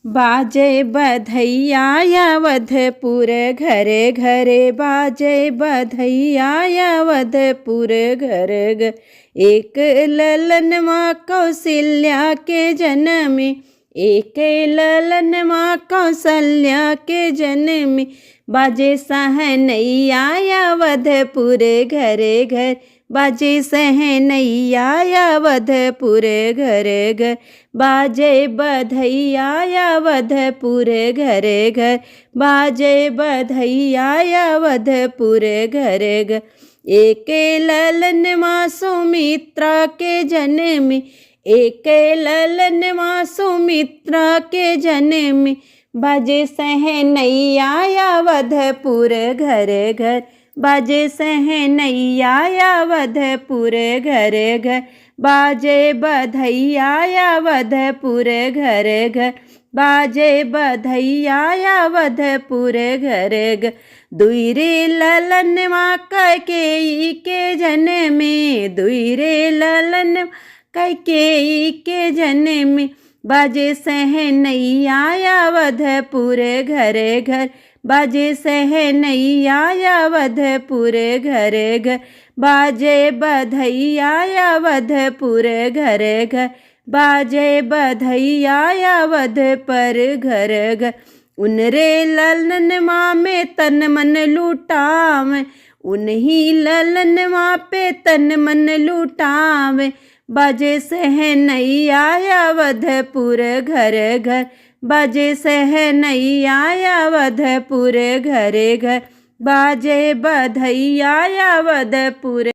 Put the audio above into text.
बाजे बधैया अवधपुर घरे घरे, बाजे बधैया अवधपुर घर घर। एक ललन माँ कौशल्या के जन्मी, एक ललन माँ कौशल्या के जन्मी। बाजे सहनैया अवधपुर घरे घर, बाजे सहनैया अवधपुर घर घर। बाजे बधैया अवधपुर घर घर, बाजे बधैया अवधपुर घर घर। एक ललन माँ सुमित्रा के जन्मी, एक ललन माँ सुमित्रा के जन्मी। बाजे सहनैया अवधपुर घर घर, बाजे सहनैया अवधपुर घर घर। बाजे बधैया अवधपुर घर घर, बाजे बधैया अवधपुर घर घर। दुई रे ललन माँ कैकेयी के जन्मे, दुई रे ललन कैकेयी के जन्मे। बाजे सहनैया अवधपुर घर घर, बाजे सहनैया अवधपुर घर घर। बाजे बधैया अवधपुर घर घर, बाजे बधैया अवधपुर घर घर। उन रे ललन माँ में तन मन लुटावे, उन्हीं ललन माँ पे तन मन लुटावे। बाजे सहनैया अवधपुर घर घर, बाजे सहनैया अवधपुर घर घर। बाजे बधैया अवधपुर